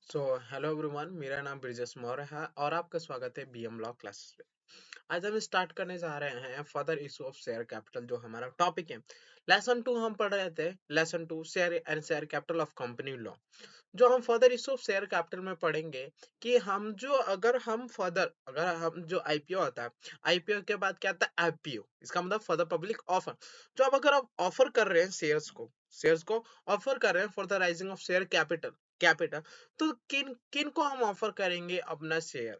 Hello everyone, मेरा नाम ब्रिजेश मौर्य है और आपका स्वागत है बीएम लॉ क्लासेस में। आज हम स्टार्ट करने जा रहे हैं further issue of share capital, जो हमारा टॉपिक है। लेसन 2 हम पढ़ रहे थे। Lesson 2 share and share capital of company law. जो हम further issue of share capital में पढ़ेंगे कि हम जो अगर हम जो आईपीओ आता है, आईपीओ के बाद क्या आता है आईपीओ, इसका मतलब फर्दर पब्लिक ऑफर। जो अब अगर आप ऑफर कर रहे हैं शेयर्स को ऑफर कर रहे हैं for the rising of share capital capital तो किन किन को हम ऑफर करेंगे अपना शेयर,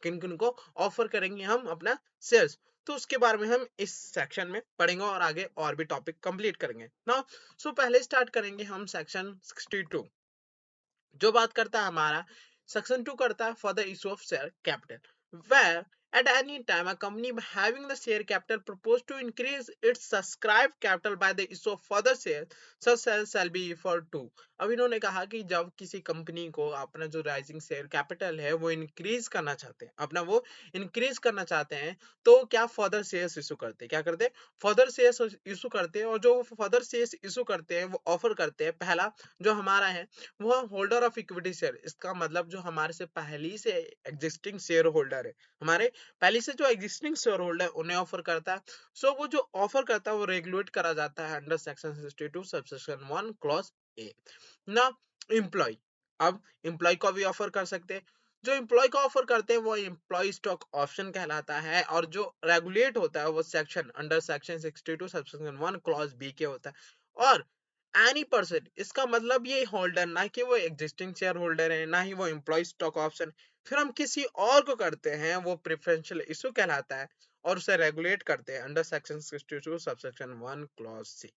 किन किन को ऑफर करेंगे हम अपना शेयर्स। तो उसके बारे में हम इस सेक्शन में पढ़ेंगे और आगे और भी टॉपिक कंप्लीट करेंगे ना। पहले स्टार्ट करेंगे हम सेक्शन 62, जो बात करता है हमारा। सेक्शन 2 करता है for the issue of share capital, where at any time a company having the share capital propose to increase its subscribed capital by the issue of further shares, such shares shall be referred to। अब इन्होंने कहा कि जब किसी company को अपना जो rising share capital है वो इंक्रीज करना चाहते हैं, तो क्या फर्दर शेयर्स इशू करते हैं, क्या करते हैं फर्दर शेयर्स इशू करते हैं। और जो फर्दर शेयर्स इशू करते हैं वो ऑफर करते हैं। पहला जो हमारा है वो होल्डर ऑफ इक्विटी शेयर, इसका मतलब जो हमारे से पहले से एग्जिस्टिंग शेयर होल्डर है, हमारे पहले से जो एग्जिस्टिंग शेयर होल्डर उन्हें ऑफर करता है। वो जो ऑफर करता है वो रेगुलेट करा जाता है अंडर सेक्शन 62 सबसेक्शन 1 क्लॉज ए ना। एम्प्लॉय, अब एम्प्लॉय को भी ऑफर कर सकते हैं। जो एम्प्लॉय को ऑफर करते हैं वो एम्प्लॉय स्टॉक ऑप्शन कहलाता है, और जो रेगुलेट होता है वो section under section 62 subsection 1 clause B के होता है। और एनी पर्सन, इसका मतलब ये होल्डर, ना कि वो एग्जिस्टिंग शेयर होल्डर है, ना ही वो एम्प्लॉय स्टॉक ऑप्शन। फिर हम किसी और को करते हैं वो प्रेफरेंशियल इशू कहलाता है, और उसे रेगुलेट करते हैं under section 62 subsection 1 clause C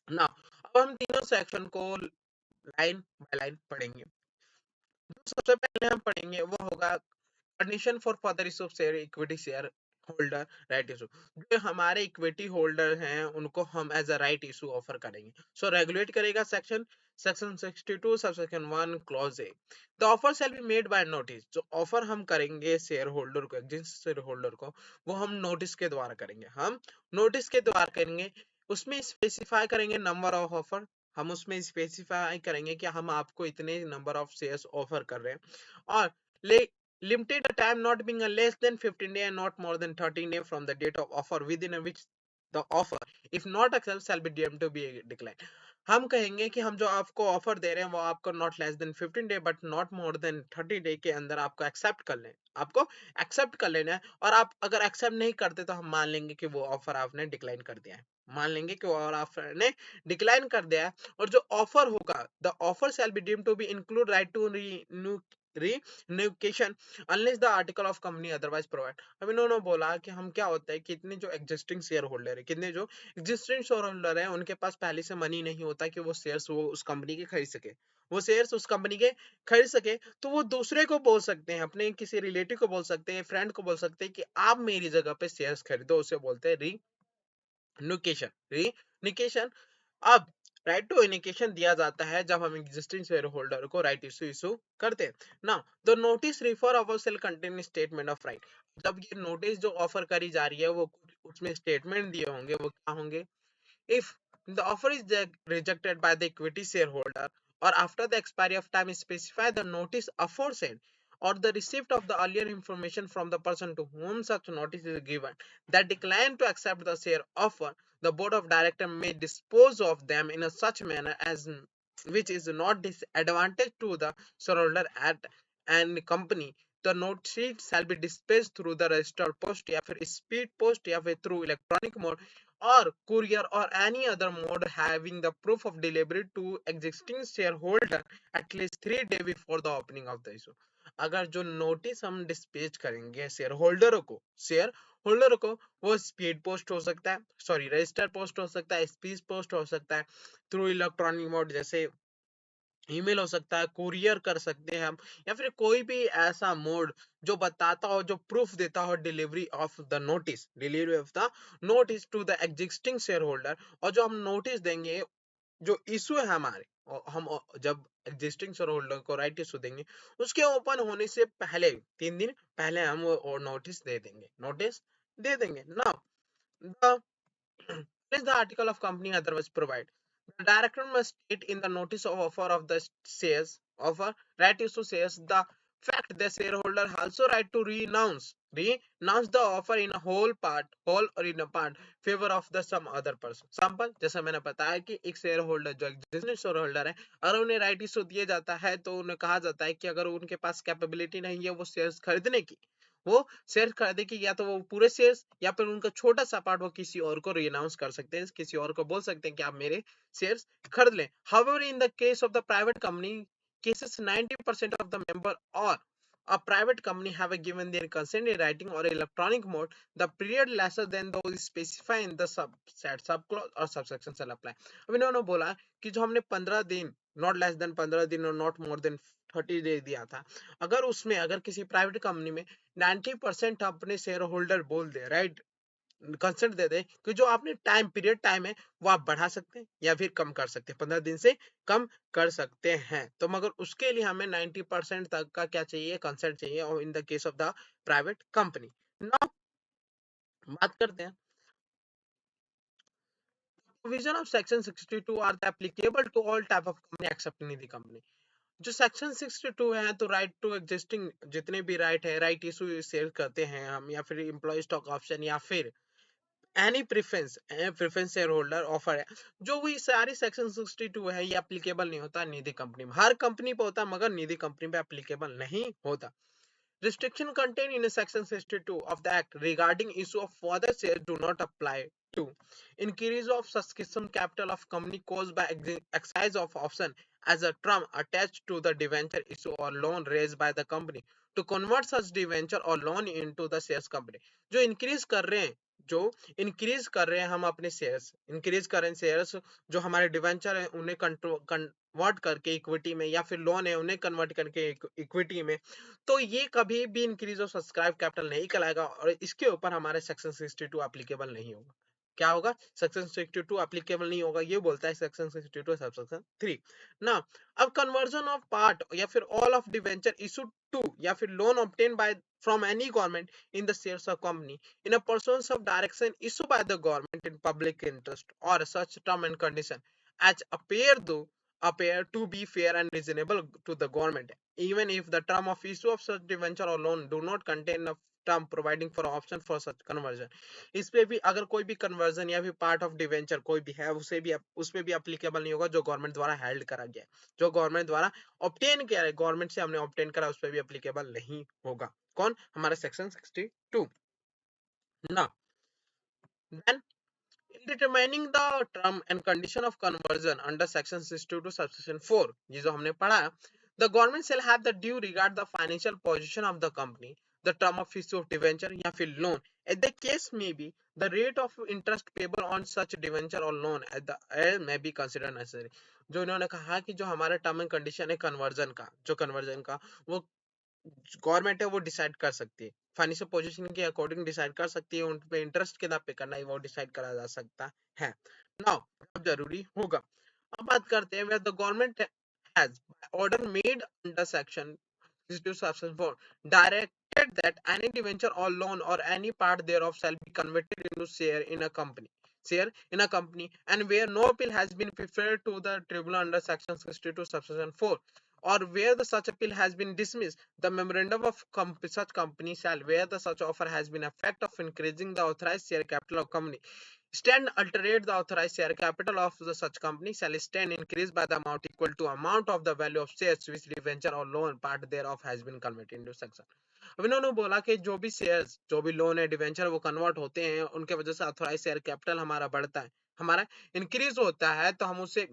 ना। अब हम तीनों सेक्शन को लाइन बाय लाइन पढ़ेंगे। जो सबसे पहले हम पढ़ेंगे वो होगा condition for further issue of share equity share holder right issue. जो हमारे इक्विटी होल्डर हैं उनको हम as a right issue offer करेंगे। रेगुलेट करेगा section section 62 subsection 1 clause A. The offer shall be made by notice. जो offer हम करेंगे शेयर होल्डर को, एग्जिस्टिंग शेयर होल्डर को, वो हम नोटिस के द्वारा करेंगे। उसमें स्पेसिफाई करेंगे नंबर ऑफ ऑफर। हम उसमें स्पेसिफाई करेंगे कि हम आपको इतने नंबर ऑफ शेयर्स ऑफर कर रहे हैं। और limited a time not being a less than 15 day and not more than 13 day from the date of offer within which the offer if not accepted shall be deemed to be declined। हम कहेंगे कि हम जो आपको offer दे रहे हैं वो आपको not less than 15 day but not more than 30 day के अंदर आपको एक्सेप्ट कर लेना है। और आप अगर एक्सेप्ट नहीं करते तो हम मान लेंगे कि वो ऑफर आपने डिक्लाइन कर दिया है, और जो ऑफर होगा the offer shall be deemed to be include right to renunciation unless the article of company otherwise provide. अब इन्होंने बोला कि हम क्या होता है, कितने जो एग्जिस्टिंग शेयर होल्डर है, उनके पास पहले से मनी नहीं होता कि वो शेयर्स वो उस कंपनी के खरीद सके। तो वो दूसरे को बोल सकते हैं, अपने किसी रिलेटिव को बोल सकते हैं, फ्रेंड को बोल सकते हैं कि आप मेरी जगह पे शेयर्स खरीदो। उसे बोलते हैं रीनिकेशन। अब राइट टू इनिकेशन दिया जाता है जब हम एग्जिस्टिंग शेयर होल्डर को राइट इशू करते हैं ना। The notice refer offer cell contain statement of right. जब ये नोटिस जो ऑफर करी जा रही है वो उसमें स्टेटमेंट दिए होंगे, वो क्या होंगे? If the offer is rejected by the equity shareholder or after the expiry of time specify the notice aforesaid or the receipt of the earlier information from the person to whom such notice is given that decline to accept the share offer, the board of directors may dispose of them in a such manner as which is not disadvantage to the shareholder at and company। The notice shall be dispatched through the registered post या फिर speed post या फिर through electronic mode or courier or any other mode having the proof of delivery to existing shareholder at least 3 days before the opening of the issue। अगर जो notice हम dispatch करेंगे share holder को वो speed post हो सकता है, sorry register post हो सकता है, स्पीड पोस्ट हो सकता है, थ्रू इलेक्ट्रॉनिक मोड जैसे ईमेल हो सकता है, कुरियर कर सकते हैं हम, या फिर कोई भी ऐसा मोड जो बताता हो, जो प्रूफ देता हो delivery of the notice to the existing share holder. और जो हम नोटिस देंगे, जो इशू है हमारे, और हम जब एग्जिस्टिंग शेयर होल्डर को राइट इशू देंगे उसके ओपन होने से पहले 3 दिन पहले हम वो नोटिस दे देंगे ना। The the article of company otherwise provide. The director must state in the notice of offer of the shares offer right issue shares the fact the shareholder also right to renounce the offer in a whole or in a part favor of the some other person. Example, जैसा मैंने बताया कि एक share holder जो जिसने share holder है अगर उन्हें राइट इशू दिया जाता है तो उन्हें कहा जाता है कि अगर उनके पास कैपेबिलिटी नहीं है वो शेयर्स खरीदने की, वो शेयर खरीदे कि या तो वो पूरे शेयर्स या फिर उनका छोटा सा पार्ट वो किसी और को रिनाउंस कर सकते हैं, किसी और को बोल सकते हैं कि आप मेरे शेयर्स खरीद लें. However, in the case of the private company cases, 90% of the member or a private company have given their consent in writing or electronic mode. The period lesser than those specified in the subclause or subsection shall apply. अब इन्होंने बोला कि जो हमने 15 दिन not less than 15 दिन और not more than 30 day दिया था, अगर उसमें अगर किसी प्राइवेट कंपनी में 90% अपने शेयर होल्डर बोल दे राइट कंसेंट दे दे कि जो आपने टाइम है वो आप बढ़ा सकते हैं या फिर कम कर सकते हैं, 15 दिन से कम कर सकते हैं, तो मगर उसके लिए हमें 90% तक का क्या चाहिए, कंसेंट चाहिए, और in the case of the private company. Now बात करते हैं provision of section 62 are applicable to all type of company except Nidhi company. जो सेक्शन 62 है तो राइट टू एग्जिस्टिंग जितने भी राइट है, राइट इशू शेयर करते हैं हम, या फिर एम्प्लॉय स्टॉक ऑप्शन, या फिर any preference share holder offer है, जो भी सारी सेक्शन 62 है ये एप्लीकेबल नहीं होता निधि कंपनी में. हर कंपनी पे होता मगर निधि कंपनी पे एप्लीकेबल नहीं होता. Restriction contained in section 62 of the act regarding issue of further shares do not apply to increase of subscription capital of company caused by exercise of option as a term attached to the debenture issue or loan raised by the company to convert such debenture or loan into the shares company. जो increase कर रहे हैं, जो increase कर रहे हैं हम अपने शेयर्स, इंक्रीज कर रहे हैं शेयर्स, जो हमारे डिवेंचर है उन्हें कन्वर्ट करके इक्विटी में, या फिर लोन है उन्हें कन्वर्ट करके इक्विटी में, तो ये कभी भी इंक्रीज ऑफ सब्सक्राइब कैपिटल नहीं कहलाएगा और इसके ऊपर हमारे सेक्शन 62 एप्लीकेबल नहीं होगा. क्या होगा, सेक्शन 62 एप्लीकेबल नहीं होगा, ये बोलता है सेक्शन 62 सबसेक्शन 3. ना अब कन्वर्जन ऑफ पार्ट या फिर all of debenture issued to या फिर loan obtain by from any government in the shares of company in a pursuance of direction issued by the government in public interest or such term and condition as appear to be fair and reasonable to the government, even if the term of issue of such debenture or loan do not contain a term providing for option for such conversion. इस पे भी अगर कोई भी conversion या फिर part of debenture कोई भी है उसे भी उस पे भी अप्लीकेबल नहीं होगा जो गवर्नमेंट द्वारा हेल्ड करा गया है, जो गवर्नमेंट द्वारा ऑब्टेन किया है, गवर्नमेंट से हमने ऑब्टेन करा उस पे भी अप्लीकेबल नहीं होगा. कौन, हमारा सेक्शन 62. ना then in determining the term and condition of conversion under section 62 subsection 4, ये जो हमने पढ़ा है, the government shall have the due regard the financial position of the company, the term of issue of debenture या फिर loan, as the case may be, the rate of interest payable on such debenture or loan at the may be considered necessary. जो इन्होंने कहा कि जो हमारा term and condition है conversion का, जो कन्वर्जन का वो गवर्नमेंट है वो डिसाइड कर सकती है, फाइनेंशियल पोजीशन के अकॉर्डिंग डिसाइड कर सकती है, उन पे इंटरेस्ट कितना पे करना है वो डिसाइड करा जा सकता है. नाउ अब जरूरी होगा, अब बात करते हैं where the government has by order made under section 62 subsection 4 directed that any debenture or loan or any part thereof shall be converted into share in a company, and where no appeal has been preferred to the tribunal under section 62 subsection 4, or where the such appeal has been dismissed, the memorandum of such company shall, where the such offer has been effect of increasing the authorized share capital of company, stand alterate the authorized share capital of the such company shall stand increased by the amount equal to amount of the value of shares which debenture or loan part thereof has been converted into section. अब इन्होंने बोला कि जो भी shares, जो भी loan है, debenture वो कन्वर्ट होते हैं, उनके वजह से अथॉराइज शेयर कैपिटल हमारा बढ़ता है, हमारा इंक्रीज होता है, तो हम उसे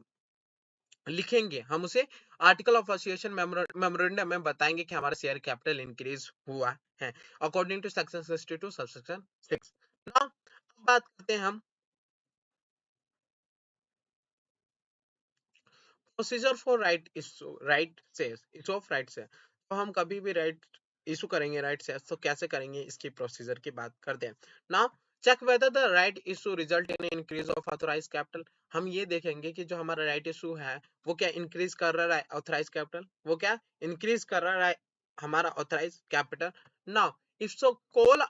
लिखेंगे, हम उसे आर्टिकल ऑफ एसोसिएशन मेमोरेंडम में बताएंगे कि हमारा शेयर कैपिटल इंक्रीज हुआ है according to section 62 subsection 6. Now बात करते हैं हम procedure for right shares issue of right share. तो हम कभी भी राइट इशू करेंगे राइट शेयर्स तो कैसे करेंगे, इसकी प्रोसीजर की बात करते हैं. Now check whether the right issue result in increase of authorise capital. हम ये देखेंगे कि जो हमारा राइट इशू है वो क्या इंक्रीज कर रहा है ऑथराइज कैपिटल, वो क्या इंक्रीज कर रहा है हमारा authorise capital. Now if so call,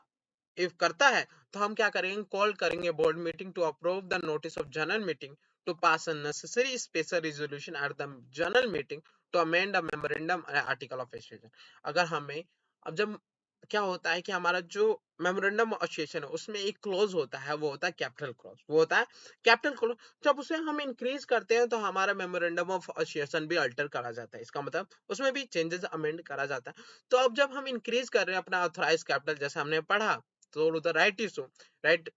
if करता है तो हम क्या करेंगे, कॉल करेंगे board meeting to approve the notice of general meeting to pass a necessary special resolution at the general meeting to amend a memorandum article of association. अगर हमें अब जब क्या होता है कि हमारा जो मेमोरेंडम एसोसिएशन है उसमें एक क्लोज होता है, वो होता है कैपिटल क्लोज, वो होता है कैपिटल क्लोज। जब उसे हम इंक्रीज करते हैं तो हमारा मेमोरेंडम ऑफ एसोसिएशन भी अल्टर करा जाता है, इसका मतलब उसमें भी चेंजेस अमेंड करा जाता है। तो अब जब हम इंक्रीज कर रहे हैं अपना ऑथराइज कैपिटल, जैसे हमने पढ़ा, तो द राइट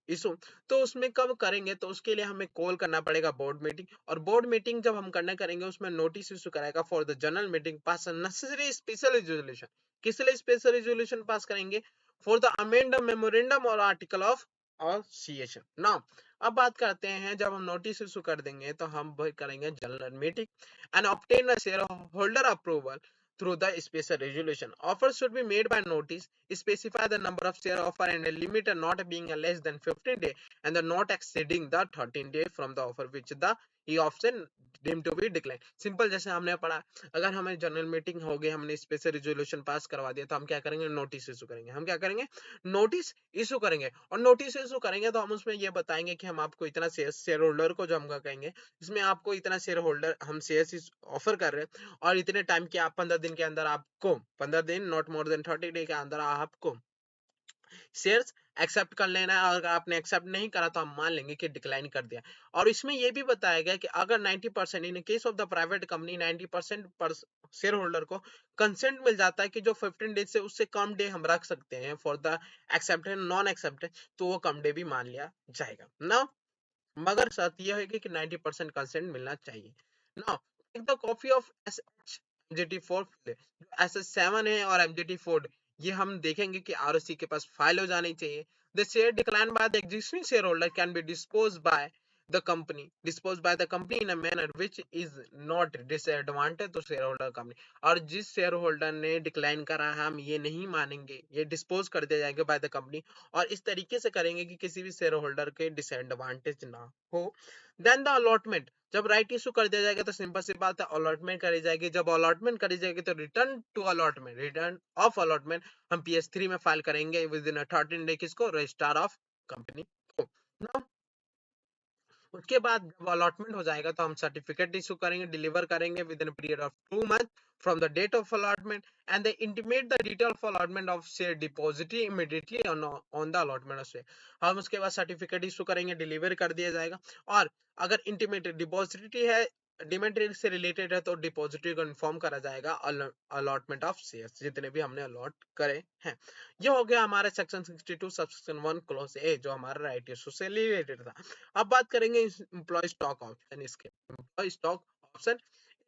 इशू, तो उसमें कब करेंगे, तो उसके लिए हमें कॉल करना पड़ेगा बोर्ड मीटिंग, और बोर्ड मीटिंग जब हम करना करेंगे उसमें नोटिस इशू कराएगा for the general meeting pass necessary special resolution. किस लिए स्पेशल रेजोल्यूशन पास करेंगे? फॉर द अमेंड मेमोरेंडम और आर्टिकल ऑफ एसोसिएशन। नाउ अब बात करते हैं, जब हम नोटिस इशू कर देंगे तो हम करेंगे general meeting and obtain a share holder approval through the special resolution. Offers should be made by notice, specify the number of share offer and a limit not being less than 15 days and the not exceeding the 13 days from the offer which the e option deemed to be declined. Simple जैसे हमने पढ़ा, अगर हमें general meeting हो गई, हमने special resolution pass करवा दिया, तो हम क्या करेंगे? नोटिस इशू करेंगे। हम क्या करेंगे? नोटिस इशू करेंगे, और नोटिस इशू करेंगे तो हम उसमें ये बताएंगे कि हम आपको इतना शेयर होल्डर को जो हम कहेंगे इसमें आपको इतना शेयर होल्डर हम शेयर ऑफर कर रहे हैं, और इतने टाइम के आप 15 दिन के अंदर आपको 15 दिन नॉट मोर देन 30 डे के अंदर आपको शेयर्स एक्सेप्ट कर लेना है, और अगर आपने एक्सेप्ट नहीं करा तो हम मान लेंगे कि डिक्लाइन कर दिया। और इसमें यह भी बताया गया कि अगर 90% इन case of the private company 90% पर शेयर होल्डर को कंसेंट मिल जाता है कि जो 15 डेज से उससे कम डे हम रख सकते हैं for the accepted non accepted, तो वो कम डे भी मान लिया जाएगा ना, मगर शर्त यह है कि 90% कंसेंट मिलना चाहिए। Now take the copy of MGT four SS seven है और एमजीटी4, ये हम देखेंगे कि आरओसी के पास फाइल हो जानी चाहिए। The share decline by the existing share holder can be disposed by the company in a manner which is not disadvantage to shareholder company। और जिस शेयर होल्डर ने डिक्लाइन करा है हम ये नहीं मानेंगे, ये डिस्पोज कर दिया जाएगा बाय द कंपनी, और इस तरीके से करेंगे कि किसी भी शेयर होल्डर के डिसएडवांटेज ना हो। देन द अलॉटमेंट, जब राइट इशू कर दिया जाएगा तो सिंपल सी बात है, अलॉटमेंट करी जाएगी। जब अलॉटमेंट करी जाएगी तो रिटर्न ऑफ अलॉटमेंट हम PS3 में फाइल करेंगे विद इन 13 डे, किसको? रजिस्ट्रार ऑफ कंपनी को। Now, उसके बाद जब अलॉटमेंट हो जाएगा तो हम सर्टिफिकेट इशू करेंगे, डिलीवर करेंगे within period of 2 month from the date of allotment, and they intimate the detail of allotment of share depository immediately on the allotment of share. हम उसके बाद सर्टिफिकेट इशू करेंगे, deliver कर दिया जाएगा। और अगर इंटीमेट डिपॉजिटरी है, डिमेंट से रिलेटेड है, तो डिपॉजिटरी को इन्फॉर्म करा जाएगा अलॉटमेंट ऑफ शेयर्स जितने भी हमने अलॉट करे हैं। ये हो गया हमारा सेक्शन 62 सबसेक्शन 1 क्लॉज ए, जो हमारा राइट इशू से रिलेटेड था। अब बात करेंगे एम्प्लॉय स्टॉक ऑप्शन। इसके एम्प्लॉय स्टॉक ऑप्शन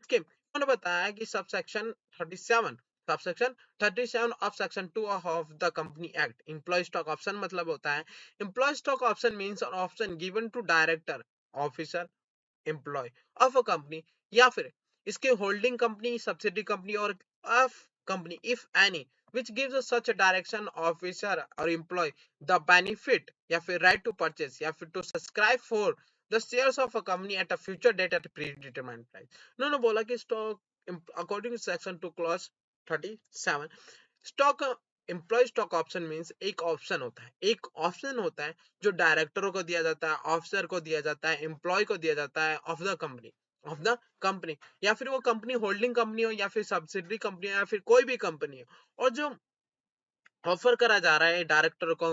इसके उन्होंने बताया कि subsection 37 of section 2 of the company act, employ stock option मतलब होता है, employ stock option means an option given to director, officer, employ of a company, या फिर इसके होल्डिंग कंपनी, सब्सिडी कंपनी और of company if any which gives us such a direction officer or employee the benefit या फिर right to purchase या फिर to subscribe for the shares of a company at a future date at a predetermined price। उन्होंने बोला कि stock according to section 2 clause 37 stock employ stock option means एक option होता है जो डायरेक्टरों को दिया जाता है, ऑफिसर को दिया जाता है, एम्प्लॉय को दिया जाता है ऑफ द कंपनी, या फिर वो कंपनी होल्डिंग कंपनी हो या फिर सब्सिडरी कंपनी हो या फिर कोई भी कंपनी हो, और जो ऑफर करा जा रहा है डायरेक्टर को,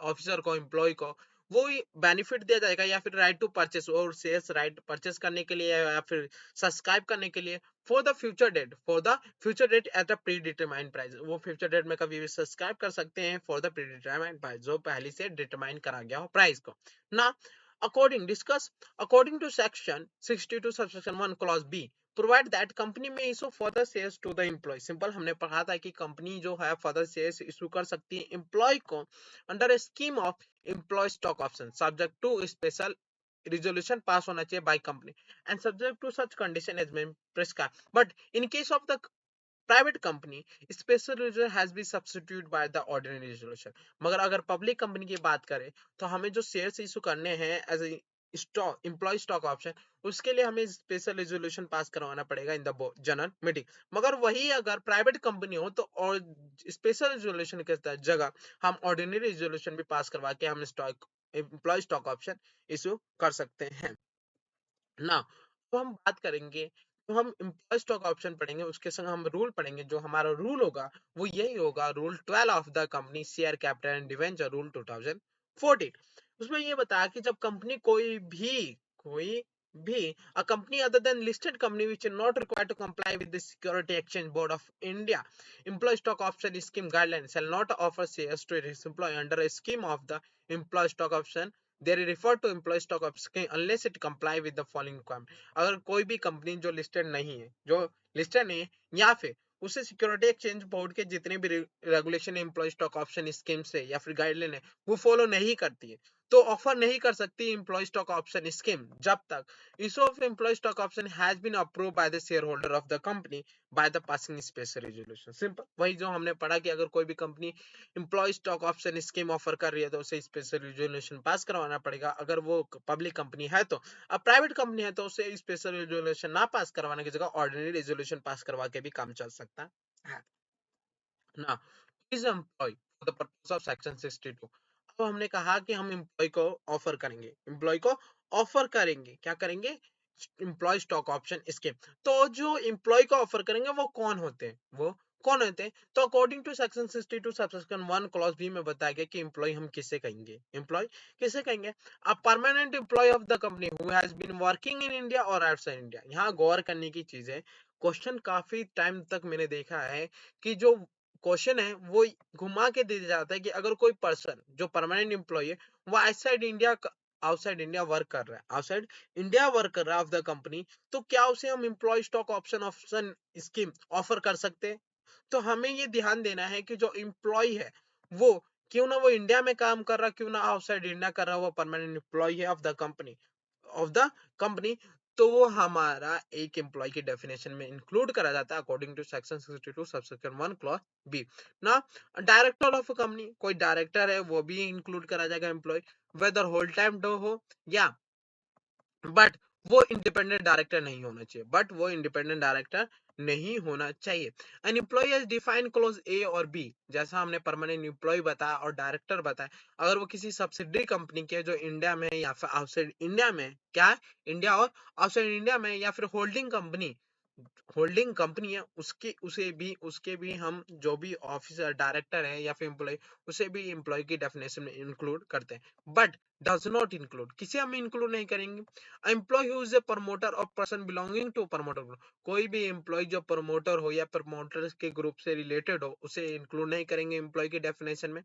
ऑफिसर को, एम्प्लॉय को, वो बेनिफिट दिया जाएगा या फिर राइट टू परचेस और शेयर्स राइट परचेस करने के लिए या फिर सब्सक्राइब करने के लिए for the future date at a predetermined price. वो फ्यूचर डेट में कभी भी सब्सक्राइब कर सकते हैं for the predetermined price, जो पहले से डिटरमाइन करा गया हो प्राइस को ना। According to section 62 subsection 1 clause B provide that company may issue further shares to the employ. Simple हमने पढ़ा था कि कंपनी जो है फर्दर शेयर्स इशू कर सकती है एम्प्लॉय को under a scheme of employ stock option subject to special resolution pass होना चाहिए by company and subject to such condition as been prescribe, but in case of the private company special resolution has been substitute by the ordinary resolution. मगर अगर public company की बात करें तो हमें जो शेयर्स इशू करने हैं as a stock employ stock option, उसके लिए हमें स्पेशल रेजोल्यूशन पास करवाना पड़ेगा इन द जनरल मीटिंग। मगर वही अगर प्राइवेट कंपनी हो तो और स्पेशल रेजोल्यूशन के जगह हम ऑर्डिनरी रेजोल्यूशन भी पास करवा के हम stock employ stock option issue कर सकते हैं। ना। तो हम बात करेंगे, तो हम एम्प्लॉय स्टॉक ऑप्शन पढ़ेंगे, उसके संग हम रूल पढ़ेंगे। जो हमारा रूल होगा वो यही होगा, rule 12 of the company share capital and debenture rule 2014। उसमें ये बताया कि जब कंपनी कोई भी a company other than listed company which is not required to comply with the Security Exchange Board of India employee stock option scheme guidelines shall not offer shares to its employee under a scheme of the employee stock option, they are referred to employee stock option scheme unless it comply with the following requirement। अगर कोई भी company जो listed नहीं है, जो listed नहीं है, या फिर उसे सिक्योरिटी एक्सचेंज बोर्ड के जितने भी regulation employ stock option scheme से या फिर गाइडलाइन है वो फॉलो नहीं करती है, तो ऑफर नहीं कर सकती एम्प्लॉय स्टॉक ऑप्शन स्कीम जब तक issue of employee stock option has been approved by the shareholder of the company by the passing special resolution। Simple वही जो हमने पढ़ा कि अगर कोई भी company employ stock option scheme offer कर रही है तो उसे स्पेशल रेजोल्यूशन पास करवाना पड़ेगा। अगर वो पब्लिक कंपनी है तो, अब प्राइवेट कंपनी है तो उसे स्पेशल रेजोल्यूशन ना पास करवाने की जगह ऑर्डिनरी रेजोल्यूशन पास करवा के भी काम चल सकता है ना। Is employ for the purpose of section 62। अब हमने कहा कि हम एम्प्लॉय को ऑफर करेंगे, एम्प्लॉय को ऑफर करेंगे, क्या करेंगे, एम्प्लॉय स्टॉक ऑप्शन स्कीम। तो जो एम्प्लॉय को ऑफर करेंगे वो कौन होते हैं, वो कौन होते हैं, तो according to section 62 subsection 1 clause B में बताया गया कि एम्प्लॉय हम किसे कहेंगे, एम्प्लॉय किसे कहेंगे, a permanent employ of the company who has been working in India और आउटसाइड इंडिया। यहाँ गौर करने की चीज है, क्वेश्चन काफी टाइम तक मैंने देखा है कि जो क्वेश्चन है वो घुमा के दे जाता है कि अगर कोई पर्सन जो परमानेंट एम्प्लॉय है वो आउटसाइड इंडिया वर्क कर रहा है, आउटसाइड इंडिया वर्क कर रहा है ऑफ द कंपनी, तो क्या उसे हम employ stock option option scheme offer कर सकते हैं। तो हमें ये ध्यान देना है कि जो एम्प्लॉय है वो क्यों ना वो इंडिया में काम कर रहा, क्यों ना आउटसाइड इंडिया कर रहा, वो परमानेंट एम्प्लॉय है ऑफ द कंपनी, तो वो हमारा एक एम्प्लॉय की डेफिनेशन में इंक्लूड करा जाता है according to section 62 subsection 1 clause B ना। डायरेक्टर ऑफ कंपनी, कोई डायरेक्टर है वो भी इंक्लूड करा जाएगा एम्प्लॉय, वेदर होल टाइम डो हो या, बट वो इंडिपेंडेंट डायरेक्टर नहीं होना चाहिए, बट वो इंडिपेंडेंट डायरेक्टर नहीं होना चाहिए। An employ as defined clause A और बी, जैसा हमने परमानेंट एम्प्लॉय बताया और डायरेक्टर बताया, अगर वो किसी सब्सिडरी कंपनी के जो इंडिया में या फिर आउटसाइड इंडिया में, क्या है, इंडिया और आउटसाइड इंडिया में, या फिर होल्डिंग कंपनी है उसके भी हम जो भी ऑफिसर डायरेक्टर है या फिर एम्प्लॉय, उसे भी एम्प्लॉय की डेफिनेशन में इंक्लूड करते हैं, बट डज नॉट इंक्लूड, किसे हम इंक्लूड नहीं करेंगे, employ who is a promoter or person belonging to promoter group, कोई भी एम्प्लॉय जो प्रमोटर हो या प्रमोटर्स के ग्रुप से रिलेटेड हो उसे इंक्लूड नहीं करेंगे एम्प्लॉय की डेफिनेशन में।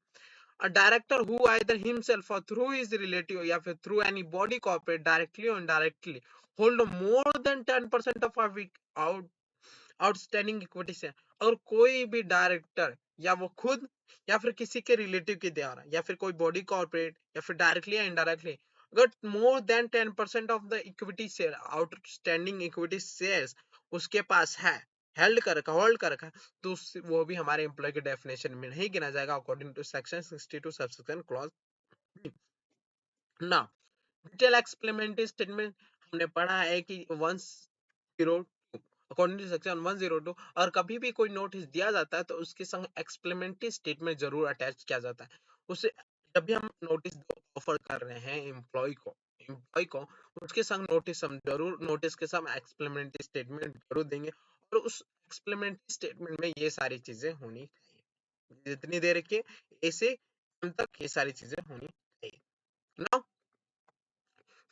A director who either himself or through his relative या फिर through any body corporate directly or indirectly hold more than 10% of our outstanding equity से, अगर कोई भी डायरेक्टर या वो खुद या फिर किसी के रिलेटिव के द्वारा या फिर कोई बॉडी कॉर्पोरेट या फिर डायरेक्टली या इनडायरेक्टली अगर more than 10% of the equity share outstanding equity shares उसके पास है, होल्ड कर रखा है, तो वो भी हमारे एम्प्लॉय के डेफिनेशन में नहीं गिना जाएगा according to section 62 subsection clause ना। डिटेल एक्सप्लेमेंटरी स्टेटमेंट हमने पढ़ा है कि 102 अकॉर्डिंग टू सेक्शन 102 और कभी भी कोई नोटिस दिया जाता है तो उसके संग एक्सप्लेमेंटरी स्टेटमेंट जरूर अटैच किया जाता है। उसे जब भी हम नोटिस ऑफर कर रहे हैं एम्प्लॉय को उसके संग नोटिस हम जरूर नोटिस के साथ एक्सप्लेमेंटरी स्टेटमेंट जरूर देंगे, और उस एक्सप्लेमेंटरी स्टेटमेंट में ये सारी चीजें होनी चाहिए, जितनी देर के ऐसे तक ये सारी चीजें होनी चाहिए ना।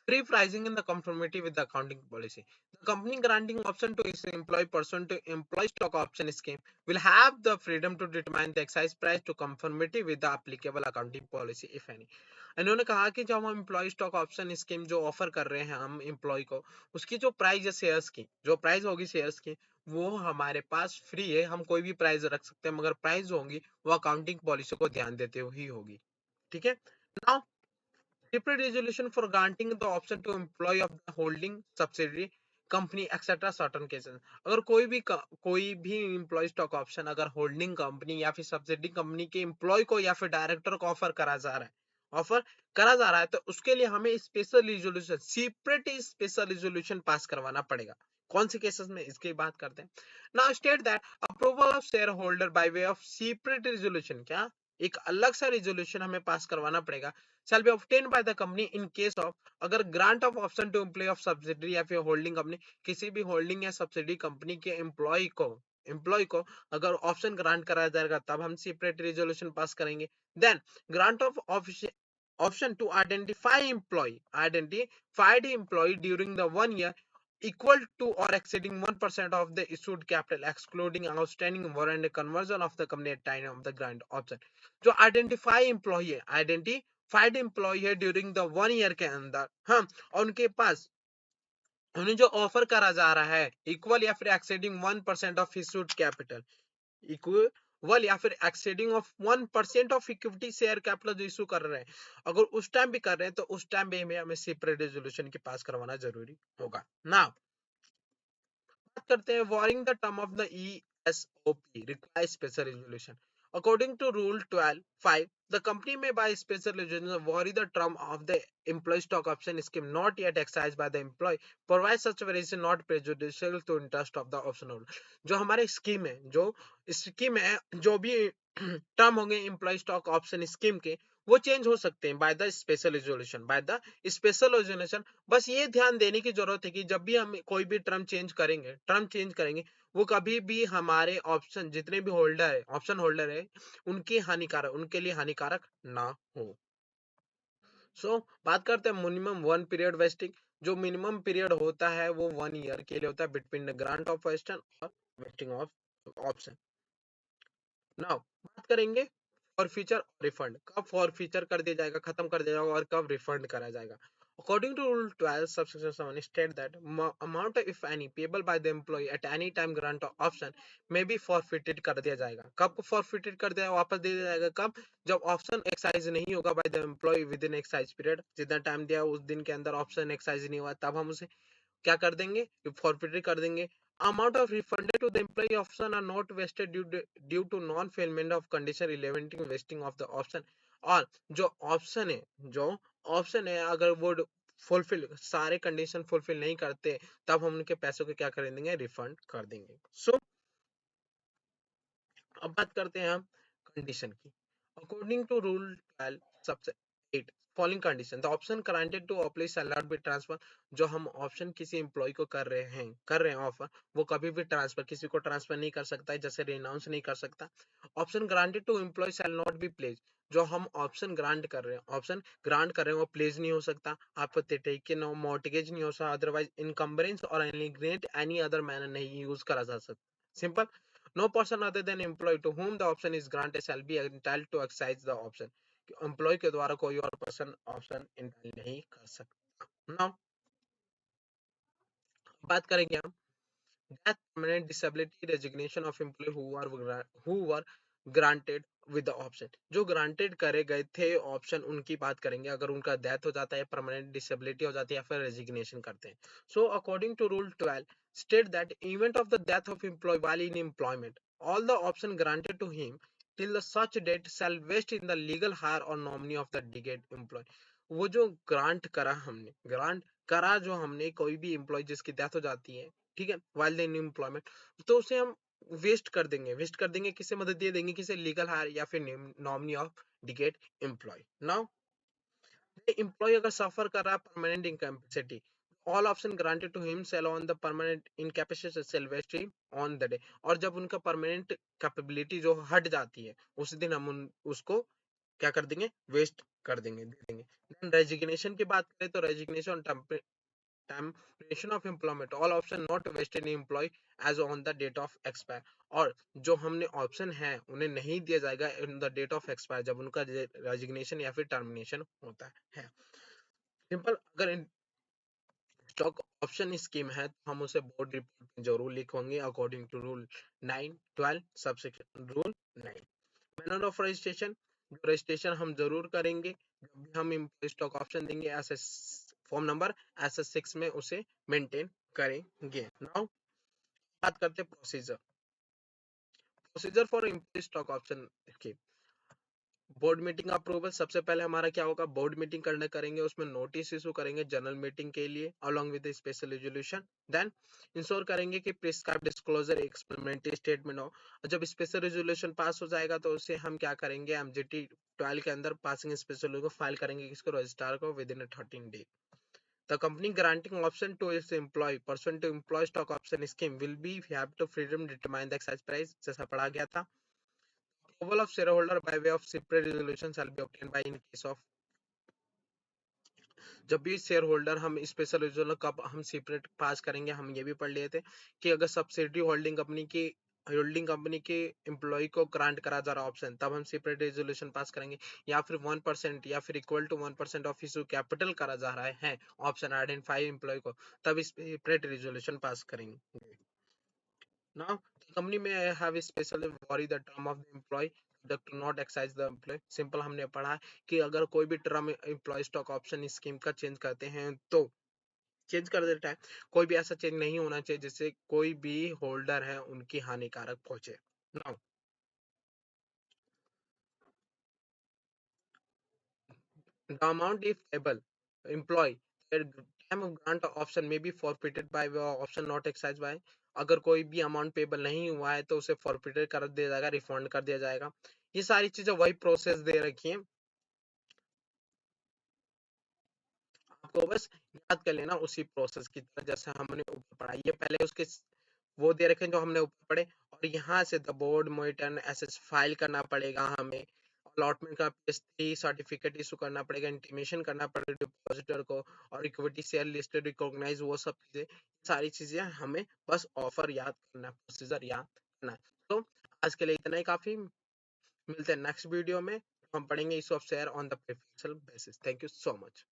Free pricing in the conformity with the accounting policy. The company granting option to its employee pursuant to employee stock option scheme will have the freedom to determine the excise price to conformity with the applicable accounting policy if any। इन्होंने कहा कि जब हम employ stock option scheme जो offer कर रहे हैं हम एम्प्लॉय को, उसकी जो प्राइस है शेयर्स की, जो प्राइस होगी शेयर्स की वो हमारे पास फ्री है, हम कोई भी प्राइस रख सकते हैं, मगर प्राइस होगी वो अकाउंटिंग पॉलिसी को ध्यान देते हुए ही होगी। ठीक है now, separate resolution for granting the option to employee of the holding subsidiary company etcetera certain cases, अगर कोई भी एम्प्लॉय स्टॉक ऑप्शन अगर होल्डिंग कंपनी या फिर सब्सिडी कंपनी के एम्प्लॉय को या फिर डायरेक्टर को ऑफर करा जा रहा है तो उसके लिए हमें special resolution separate special resolution pass करवाना पड़ेगा। कौन से केसेस में इसकी बात करते हैं, now state that approval of share holder by way of separate resolution, क्या एक अलग सा रिजोल्यूशन हमें पास करवाना पड़ेगा shall be obtained by the company in case of, अगर grant of option to employee of subsidiary या फिर holding company, किसी भी holding या subsidiary company के employee को अगर ऑप्शन ग्रांट कराया जाएगा तब हम सेपरेट रेजोल्यूशन पास करेंगे. Then grant of option to identified employee during the 1 year equal to or exceeding 1% of the issued capital excluding outstanding warrant conversion of the company at time of the grant option. जो identified employ है during the 1 year के अंदर, हाँ, और उनके पास उन्हें जो offer करा जा रहा है इक्वल या फिर exceeding 1% of issued capital, equal या फिर exceeding of 1% of equity share capital जो इशू कर रहे हैं, अगर उस टाइम भी कर रहे हैं तो उस टाइम भी हमें सेपरेट रेजोल्यूशन की पास करवाना जरूरी होगा. नाउ बात करते हैं warring the term of the ESOP require special resolution. According to Rule 12(5), the company may by special resolution vary the term of the employee stock option scheme not yet exercised by the employee, provide such variation not prejudicial to interest of the option holder. जो हमारे scheme है, जो भी term होंगे employ stock option scheme के, वो change हो सकते हैं बाय द स्पेशल रेजोल्यूशन. बस ये ध्यान देने की जरूरत है कि जब भी हम कोई भी टर्म चेंज करेंगे वो कभी भी हमारे ऑप्शन जितने भी ऑप्शन होल्डर है उनके लिए हानिकारक ना हो. बात करते हैं मिनिमम 1 पीरियड वेस्टिंग. जो मिनिमम पीरियड होता है वो 1 year के लिए होता है between the grant of option और वेस्टिंग ऑफ ऑप्शन. नाउ बात करेंगे फॉर फ्यूचर रिफंड. कब फॉर फ्यूचर कर दिया जाएगा, खत्म कर दिया जाएगा और कब रिफंड करा जाएगा. According to Rule 12, subsection 7 state that amount if any payable by the employee at any time grant or option may be forfeited कर दिया जाएगा. कब forfeited कर दिया वापस दे दिया जाएगा, कब, जब ऑप्शन एक्साइज नहीं होगा by the employee within excise period, जितना टाइम दिया उस दिन के अंदर ऑप्शन एक्साइज नहीं हुआ तब हम उसे क्या कर देंगे, फॉरफिट कर देंगे. Amount of refunded to the employ option are not vested due to non fulfilment of condition relevant vesting of the option. और जो ऑप्शन है अगर वो फुलफिल सारे कंडीशन फुलफिल नहीं करते तब हम उनके पैसों को क्या कर देंगे, रिफंड कर देंगे. अब बात करते हैं हम कंडीशन की. अकॉर्डिंग टू रूल 12 सबसे 8 following condition, the option granted to employ shall not be transfer. जो हम ऑप्शन किसी एम्प्लॉय को कर रहे हैं ऑफर, वो कभी भी ट्रांसफर किसी को ट्रांसफर नहीं कर सकता है, जैसे रिनाउंस नहीं कर सकता. Option granted to employ shall not be pledge. जो हम ऑप्शन ग्रांट कर रहे हैं वो प्लेज नहीं हो सकता, आप टेकन मॉर्टगेज नहीं हो सकता, अदरवाइज इनकम्बरेंस और एनी अदर मैनर नहीं यूज करा जा सकता. Simple. No person other than employee to whom the option is granted shall be entitled to exercise the option. Employ के द्वारा कोई और पर्सन ऑप्शन इंटेल नहीं कर सकता. नाउ बात करेंगे हम death, permanent disability, resignation of employee who were granted with the option. जो granted करे गए थे ऑप्शन उनकी बात करेंगे. अगर उनका डेथ हो जाता है, परमानेंट डिसेबिलिटी हो जाती है या फिर रेजिग्नेशन करते हैं. So according to rule 12 state that event of the death of employee while in employment, all the option granted to him till the such date shall vest in the legal hire or nominee of the dead employee. वो जो grant करा जो हमने कोई भी employ जिसकी death हो जाती है, ठीक है, वाइल इन एम्प्लॉयमेंट, तो उसे हम वेस्ट कर देंगे किसे मदद दे देंगे, किसे, लीगल हायर या फिर nominee of deceased employ. Now employ अगर सफर कर रहा है permanent incapacity, all option granted to him shall on the permanent incapacity shall vest on the day. और जब उनका परमानेंट कैपेबिलिटी जो हट जाती है उस दिन हम उसको क्या कर देंगे, वेस्ट कर देंगे, दे देंगे. देन रेजिग्नेशन की बात करें तो resignation termination of employment, all option not vested in employee as on the date of expire. और जो हमने ऑप्शन है उन्हें नहीं दिया जाएगा in the date of expire, जब उनका रेजिग्नेशन या फिर टर्मिनेशन होता है. सिंपल. अगर स्टॉक ऑप्शन स्कीम है तो हम उसे बोर्ड रिपोर्ट में जरूर लिखेंगे according to rule 9-12 subsection rule 9. Manner of registration, registration हम जरूर करेंगे जब भी हम स्टॉक ऑप्शन देंगे, ऐसे फॉर्म नंबर SS6 में उसे मेंटेन करेंगे. नाउ बात करते हैं procedure for employ stock option की. Board meeting approval. सबसे पहले हमारा क्या होगा, बोर्ड मीटिंग करेंगे, उसमें नोटिस इशू करेंगे जनरल मीटिंग के लिए along with special resolution. Then ensure करेंगे कि प्रिस्क्राइब डिस्क्लोजर एक्सप्लेनेटरी स्टेटमेंट हो. जब स्पेशल रेजोल्यूशन पास हो जाएगा तो उसे हम क्या करेंगे, एमजीटी 12 के अंदर पासिंग स्पेशल को फाइल करेंगे किसको, रजिस्ट्रार को, with in 13 day. The company granting option to its employee pursuant to employee stock option scheme will be have to freedom determine the exercise price, जैसा पढ़ा गया था। Approval of shareholder by way of separate resolution shall be obtained by in case of, जब भी share holder हम special resolution कब हम separate पास करेंगे, हम ये भी पढ़ लिए थे कि अगर सब्सिडी होल्डिंग कंपनी के एम्प्लॉय को ग्रांट करा जा रहा ऑप्शन, तब हम सेपरेट रेजोल्यूशन पास करेंगे, या फिर 1% या फिर equal to 1% of issue capital करा जा रहा है ऑप्शन आइडेंटिफाई एम्प्लॉय को, तब सेपरेट रेजोल्यूशन पास करेंगे। Now, the company may have especially vary the term of the employee to not excise the employee। Simple हमने पढ़ा कि अगर कोई भी term employ stock option scheme का चेंज करते हैं तो चेंज कर देता है, कोई भी ऐसा चेंज नहीं होना चाहिए जिससे कोई भी होल्डर है उनकी हानिकारक पहुंचे। Now, the amount if able employee their time of grant option may be forfeited by way of option not exercised by। अगर कोई भी अमाउंट पेबल नहीं हुआ है तो उसे फॉरफिटेड कर दिया जाएगा, रिफंड कर दिया जाएगा। ये सारी चीजें वही प्रोसेस दे रखी है, आपको बस याद कर लेना उसी प्रोसेस की तरह जैसे हमने ऊपर पढ़ा। ये पहले उसके वो दे रखे हैं जो हमने ऊपर पढ़े, और यहाँ से द बोर्ड मोइटन एसेस फाइल करना पड़ेगा हमें, अलॉटमेंट का PS3 सर्टिफिकेट इशू करना पड़ेगा, इंटीमेशन करना पड़ेगा डिपॉजिटर को, और इक्विटी शेयर लिस्टेड रिकॉग्नाइज, वो सब चीजें, सारी चीजें हमें बस ऑफर याद करना, प्रोसीजर याद करना है। तो आज के लिए इतना ही काफी, मिलते हैं नेक्स्ट वीडियो में, हम पढ़ेंगे issue of share on the preferential basis. Thank you so much.